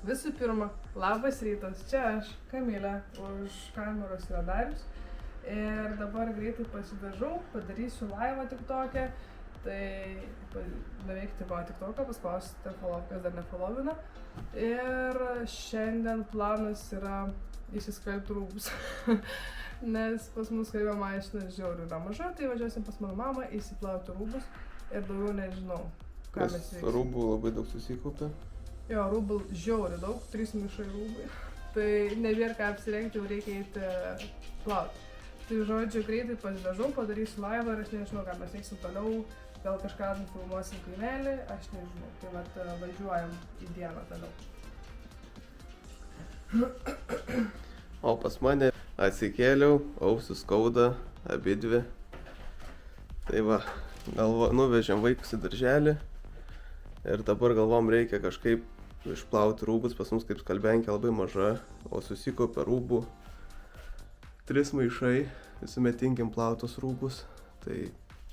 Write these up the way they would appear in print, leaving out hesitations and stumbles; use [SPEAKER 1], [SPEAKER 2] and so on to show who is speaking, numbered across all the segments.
[SPEAKER 1] Visų pirma, labas rytas, čia aš, Kamilė, už kameros yra Darius. Ir dabar greitai pasidažau, padarysiu laivą TikTok'e. Tai nuveikti buvo TikTok'ą, paspausite follow, kas dar nefollowina. Ir šiandien planas yra įsiskalbti rūbus. Nes pas mus skalbimo mašina žiauriai yra maža, tai važiuosim pas mano mamą įsiplauti rūbus. Ir daugiau nežinau, ką mes veiksim.
[SPEAKER 2] Rūbų labai daug susikaupė.
[SPEAKER 1] Jo, rūbų žiauriai daug, 3 maišai rūbai. Tai nebėra ką apsirengti, jau reikia eiti plauti. Tai žodžiu, greitai pasidažau, padarysiu laivą ir aš nežinau, ką mes veiksim toliau. Gal kažką nufilmuosim kaimelį, aš nežinau. Tai vat važiuojam į dieną toliau.
[SPEAKER 2] O pas mane atsikėliau, ausis skauda, abidvi. Tai va, nuvežėm vaikus į darželį. Ir dabar galvom reikia kažkaip išplauti rūbus, pas mus kaip skalbenkė labai maža, o susikaupė rūbų 3 maišai, visumetinkim plautus rūbus, tai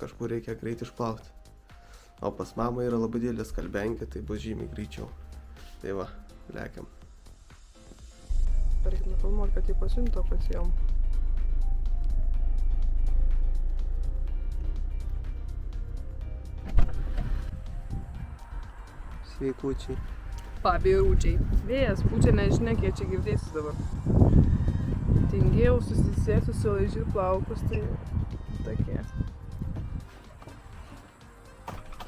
[SPEAKER 2] kažkur reikia greitai išplauti. O pas mamą yra labai didelė skalbenkė, tai bus žymiai greičiau. Tai va, lekiam.
[SPEAKER 1] Reikia nufilmuoti, kad jį pasiunto pasijom.
[SPEAKER 2] Sveikučiai.
[SPEAKER 1] Pabirūčiai. Vėjas pučia, nežinia, kiek čia girdėsi dabar. Tingėjau susisėti, susilaižyti plaukus, tai tokie.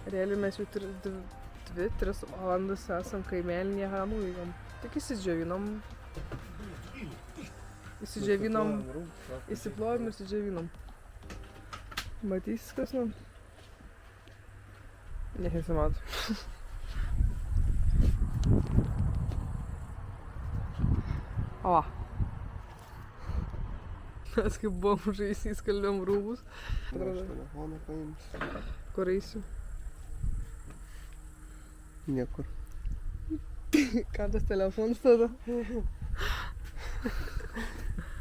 [SPEAKER 1] Realiai mes jau 2-3 valandas esam kaimelį, nieką nuveikėm. Tik įsidžiovinom. Įsiplojom ir įsidžiovinom. Matysis kas, nu? Nesimato. O. Mes kaip bomžai įsiskalbėm rūbus.
[SPEAKER 2] Aš telefoną paimsiu.
[SPEAKER 1] Kur eisiu?
[SPEAKER 2] Niekur.
[SPEAKER 1] Ką tas telefonas tada?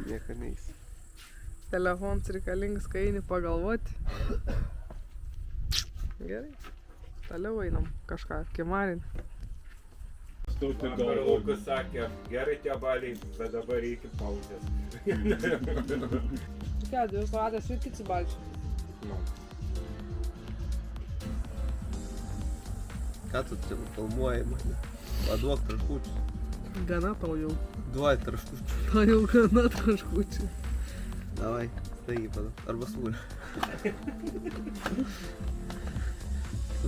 [SPEAKER 2] Niekur neisi.
[SPEAKER 1] Telefonas reikalingas, kai eini pagalvoti. Gerai. Toliau einam kažką kimarinti.
[SPEAKER 3] Per laukus sakė, gerai tie baliai, bet dabar reikia pauzės.
[SPEAKER 1] Ką, 2 valandas ir kiti balčiai?
[SPEAKER 3] Nu.
[SPEAKER 2] Ką tu čia filmuoji mane? Paduok traškučius.
[SPEAKER 1] Gana tau jau.
[SPEAKER 2] Duoj traškučius.
[SPEAKER 1] Tau jau gana traškučių.
[SPEAKER 2] Davai, staigiai paduok. Arba sūrį.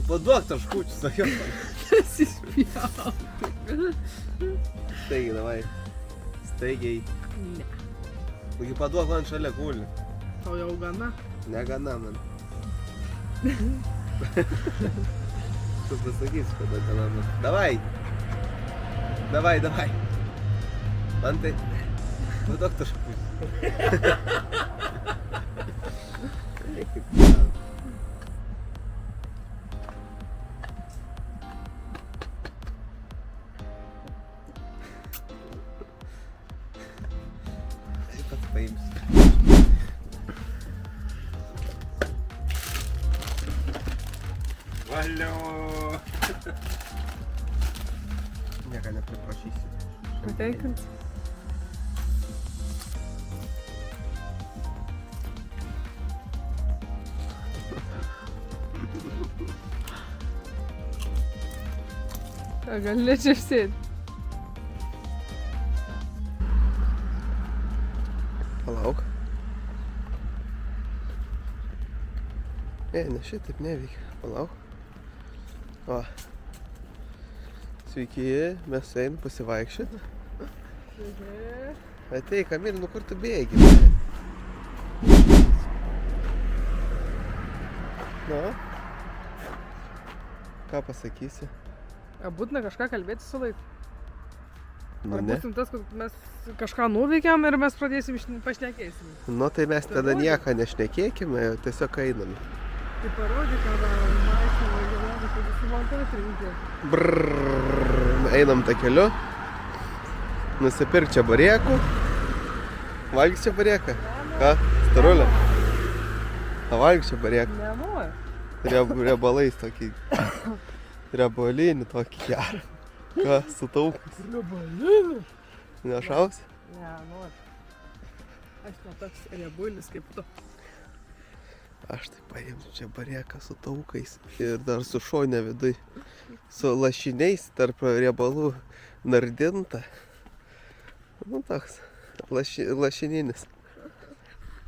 [SPEAKER 2] Paduok traškučius, sakiau.
[SPEAKER 1] Nesispjauti.
[SPEAKER 2] Staigiai, davai. Staigiai.
[SPEAKER 1] Ne.
[SPEAKER 2] Taigi paduok man šalia kulį.
[SPEAKER 1] Tau jau gana.
[SPEAKER 2] Negana man. Tu pasakysi, kada gana man. Davai. Davai. Man tai. Paduok traškučius.
[SPEAKER 3] Valio!
[SPEAKER 2] Nieko nepriprašysi.
[SPEAKER 1] Patenkins. Ką, gali čia sėdi?
[SPEAKER 2] Palauk. Ne, šitaip neveikia. Palauk. O. Sveiki, mes einam pasivaikščioti. Ateik, Kamilė, nu kur tu bėgi? Nu? Ką pasakysi?
[SPEAKER 1] Būtina kažką kalbėti su laiku.
[SPEAKER 2] Nu
[SPEAKER 1] Ar
[SPEAKER 2] ne.
[SPEAKER 1] būsim tas, kad mes kažką nuveikėm ir mes pradėsim pašnekėsim.
[SPEAKER 2] Nu tai mes tada nieką nešnekėkime, tiesiog einam.
[SPEAKER 1] Tai parodyk, ką darom, mašinį važiuojame, kad sumontuoti reikia.
[SPEAKER 2] Brrrr, einam tą keliu. Nusipirk čia bariekų. Valgyk čia barieką. Ką? Starulė? Valgyk čia barieką.
[SPEAKER 1] Nenori.
[SPEAKER 2] Riebalais tokį. Riebalinį tokį gerą. Ką, sutaupęs?
[SPEAKER 1] Riebalėlį.
[SPEAKER 2] Nešauksi?
[SPEAKER 1] Ne, noriu. Aš ne toks riebulis kaip tu.
[SPEAKER 2] Aš tai paimsiu čia barieką su taukais ir dar su šone viduj. Su lašiniais tarp riebalų nardinta. Nu toks lašininis.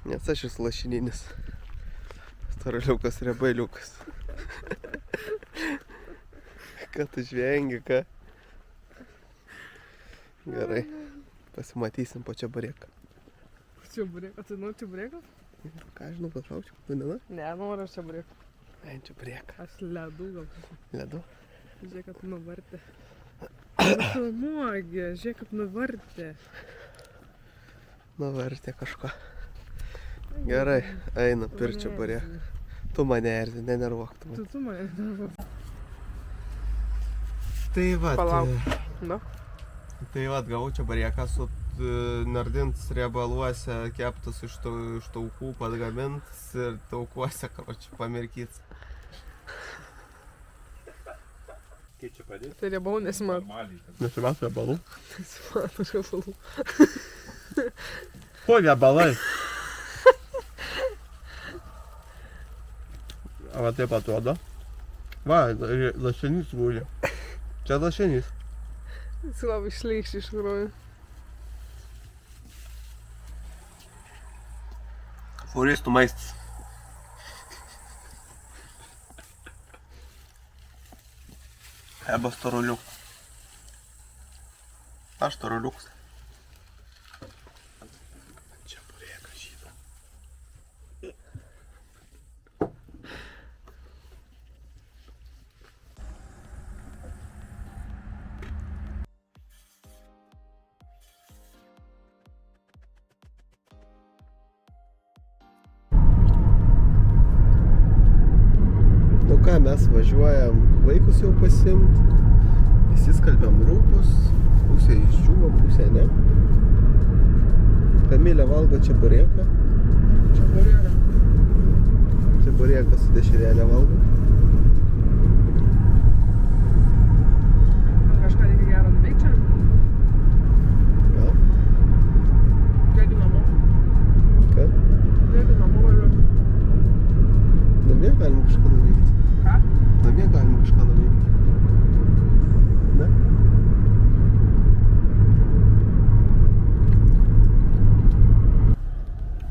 [SPEAKER 2] Nes aš esu lašininis. Storaliukas riebaliukas. Ką tu žvengi, ką? Gerai. Pasimatysim po čia barieką.
[SPEAKER 1] Čia burėka, tai nu čia burėka?
[SPEAKER 2] Ką žinau, patraučiau, vadina?
[SPEAKER 1] Ne, noriu aš čia burėka.
[SPEAKER 2] Ai, čia barieką.
[SPEAKER 1] Aš ledų gal.
[SPEAKER 2] Ledu?
[SPEAKER 1] Žiūrėk, kaip nuvartė. Filmuogi, žiūrėk, kaip nuvartė.
[SPEAKER 2] Nuvartė kažko. Gerai, eina pirčią barieką. Tu mane erzi, nenervuok tu.
[SPEAKER 1] Tu mane nervuok.
[SPEAKER 2] Tai va.
[SPEAKER 1] Palauk. Nu?
[SPEAKER 2] Tai va, gavau čia barieką su nardints riebaluose, keptas iš taukų padgamins ir taukuose, karočiui, pamirkyts.
[SPEAKER 3] Kaip čia padėti?
[SPEAKER 1] Tai riebalų nesimato.
[SPEAKER 2] Nesimato riebalų?
[SPEAKER 1] Nesimato riebalų.
[SPEAKER 2] Ko riebalai? Va taip atrodo. Va, lašinys gūžia. Čia lašinys.
[SPEAKER 1] Jis labai šleikščiai iš tikrųjų.
[SPEAKER 2] Furistų maistas. Eba storuliuk. Aš storuliuks. Čia burėka žyda. Nu ką, mes važiuojam vaikus jau pasiimt, įsiskalbiam rūbus, pusė išdžiūvo, pusė ne. Kamilė valgo čia burėką.
[SPEAKER 1] Čia burėka.
[SPEAKER 2] Čia burėką su dešrelė valgo.
[SPEAKER 1] Kažką reikia gero nuveikti čia?
[SPEAKER 2] Gal?
[SPEAKER 1] Gėdi namo.
[SPEAKER 2] Ką?
[SPEAKER 1] Gėdi namo važiuoti.
[SPEAKER 2] Namie galim kažką nuveikti.
[SPEAKER 1] Ką?
[SPEAKER 2] Namie galim kažką nuveikti. Ne?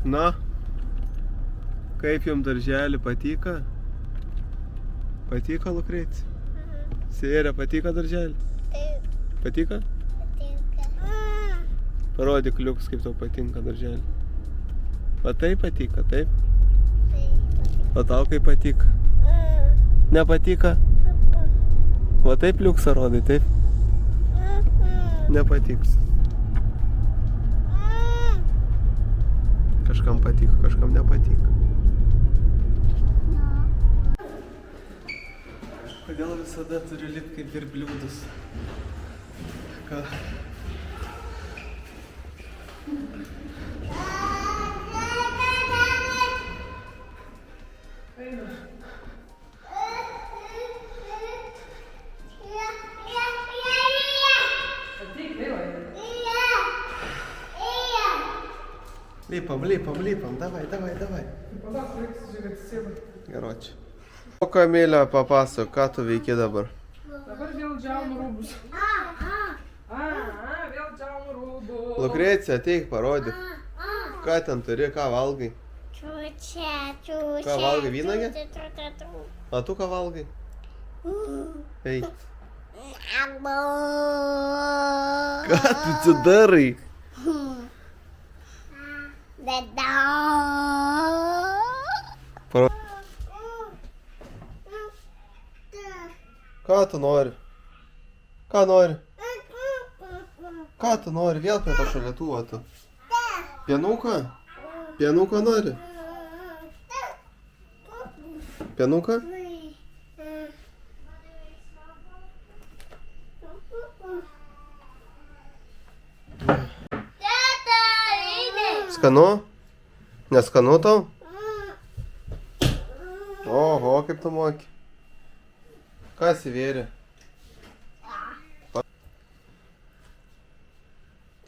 [SPEAKER 2] Na, kaip jums darželį patyka? Patyka, Lukrecija? Sėrė, patyka darželį?
[SPEAKER 4] Taip,
[SPEAKER 2] Patyka?
[SPEAKER 4] patinka.
[SPEAKER 2] Parodyk, Liuks, kaip tau patinka darželį. Va taip patyka, taip? O tau kaip patyka? Nepatyka? Va taip Liuksą rodai, taip? Nepatiks. Kažkam patiko, kažkam nepatiko. Kodėl visada turiu lipt kaip ir bliūdus? Ką? Lipam, davai.
[SPEAKER 1] Padas reiks, žiūrėk, atsisėda.
[SPEAKER 2] Geročiai. O Kamilė, papasakok, ką tu veiki dabar?
[SPEAKER 1] Dabar vėl džiaunu rūbus. Vėl džiaunu rūbus.
[SPEAKER 2] Lukrecija, ateik, parodyk. Ką ten turi, ką valgai?
[SPEAKER 4] Čiūčia.
[SPEAKER 2] Ką valgai, vynagę? A tu ką valgai? Ei, ką tu čia darai? Ką tu nori? Ką nori? Ką tu nori? Vėl prie to šaldytuvo tu. Pienuką? Pienuką nori? Pienuką? Skanu? Neskanu tau? Oho, kaip tu moki. Kas įvėrė?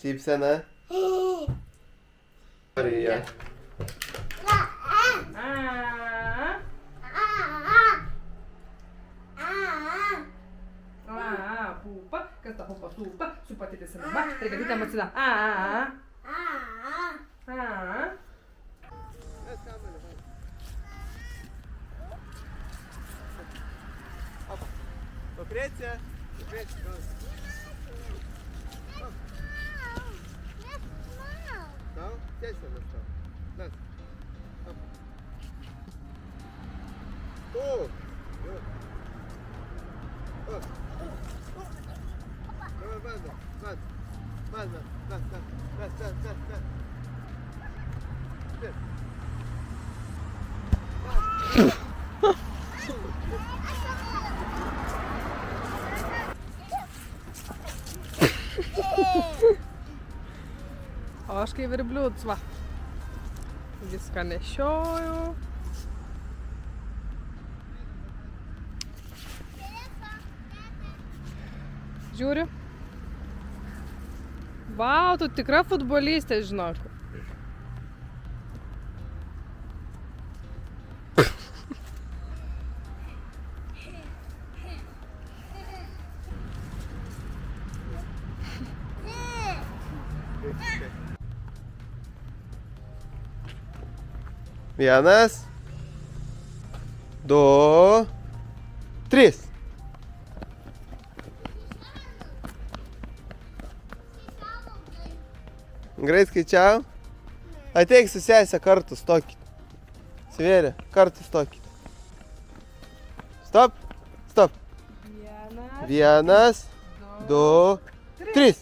[SPEAKER 2] Šypsena. Marija.
[SPEAKER 1] Pupa. Kas ta pupa? Supa. Supa tėtis ir mama. Tai galytė macida.
[SPEAKER 2] Покреться. Стал? Сядь на стол. Нас. О! Давай,
[SPEAKER 1] O aš kaip ir bliūds, va. Viską nešioju. Žiūriu. Vau, tu tikra futbolistė, žinok.
[SPEAKER 2] Vienas. 2. 3. Greit skaičiau. Ateik su sesė kartu stokit. Svėrė, kartu stokit. Stop. Stop. Vienas. 2. 3.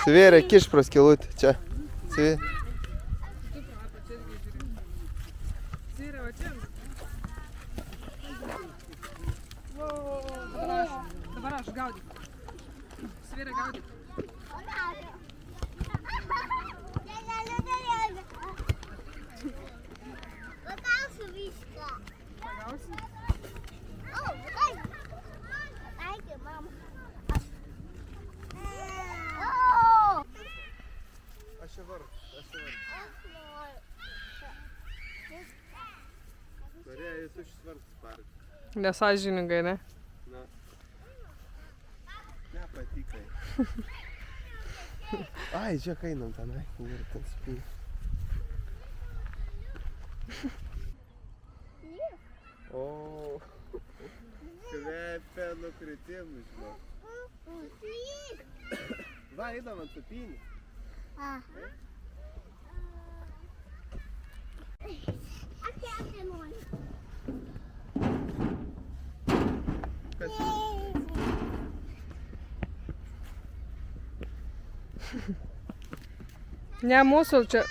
[SPEAKER 2] Svėrė, kiš pro skylutį. Čia. Svėrė.
[SPEAKER 1] Dabar aš gaudyk. Svėrė gaudyk.
[SPEAKER 4] Pagausiu viską.
[SPEAKER 1] Pagausi?
[SPEAKER 4] Pataikė, mama.
[SPEAKER 2] Aš čia vardu. Norėjau tu šis vardas parti.
[SPEAKER 1] Nesąžiningai, ne?
[SPEAKER 2] Na. Nepatikai. Ai, čia kainam tenai. Ir ten spūnė. O, kvepia nukritimų, žinok. Va, einam ant supynį.
[SPEAKER 4] Ate nori.
[SPEAKER 2] Kas?
[SPEAKER 1] Ne mūsų čia.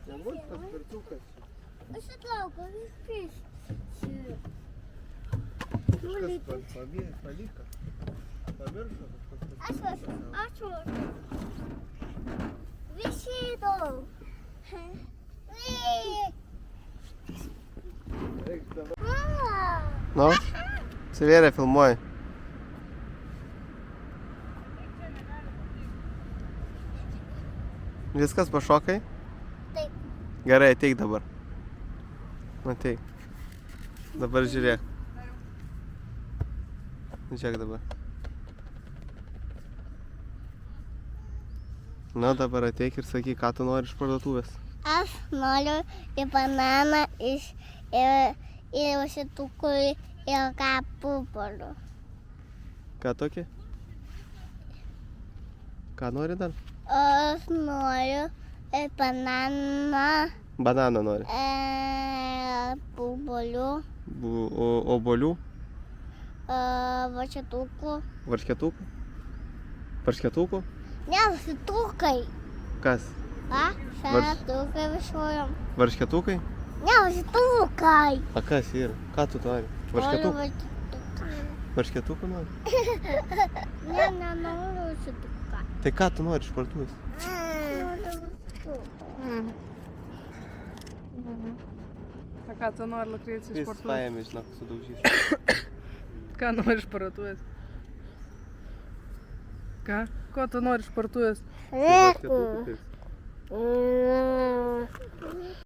[SPEAKER 2] Ne mūsų paspirtukas.
[SPEAKER 4] Aš atlaukiu viskis.
[SPEAKER 2] Kažkas paliko. Pamiršo kažkas.
[SPEAKER 4] Aš. Visi
[SPEAKER 2] Nu, Svėrė filmuoji. Viskas pašokai?
[SPEAKER 4] Taip.
[SPEAKER 2] Gerai, ateik dabar. Ateik. Dabar žiūrėk. Žiūrėk dabar. Na, dabar ateik ir sakyk, ką tu nori iš parduotuvės.
[SPEAKER 4] Aš noriu į bananą ir šitukui ir kapupolų.
[SPEAKER 2] Ką tokį? Ką nori dar?
[SPEAKER 4] Aš noriu į bananą.
[SPEAKER 2] Bananą nori.
[SPEAKER 4] Pupolių.
[SPEAKER 2] Obuolių?
[SPEAKER 4] Varšketukų.
[SPEAKER 2] Varšketukų? Varšketukų?
[SPEAKER 4] Ne, varšketukai.
[SPEAKER 2] Kas?
[SPEAKER 4] Varšketukai viešojom.
[SPEAKER 2] Varšketukai?
[SPEAKER 4] Ne, varšketukai.
[SPEAKER 2] A kas yra? Ką tu nori? Varšketukų?
[SPEAKER 4] Varšketukai.
[SPEAKER 2] Varšketukų nori?
[SPEAKER 4] Ne, nenoriu varšketuką.
[SPEAKER 2] Tai ką tu nori iš parduotuvės?
[SPEAKER 1] A ką tu nori Lukrėcija iš
[SPEAKER 2] Jis
[SPEAKER 1] parduotuvės?
[SPEAKER 2] paėmė, žinok, sudaužys.
[SPEAKER 1] Ką nori iš parduotuvės? Ką? Ko tu nori iš parduotuvės?
[SPEAKER 2] Tai vat, kad tu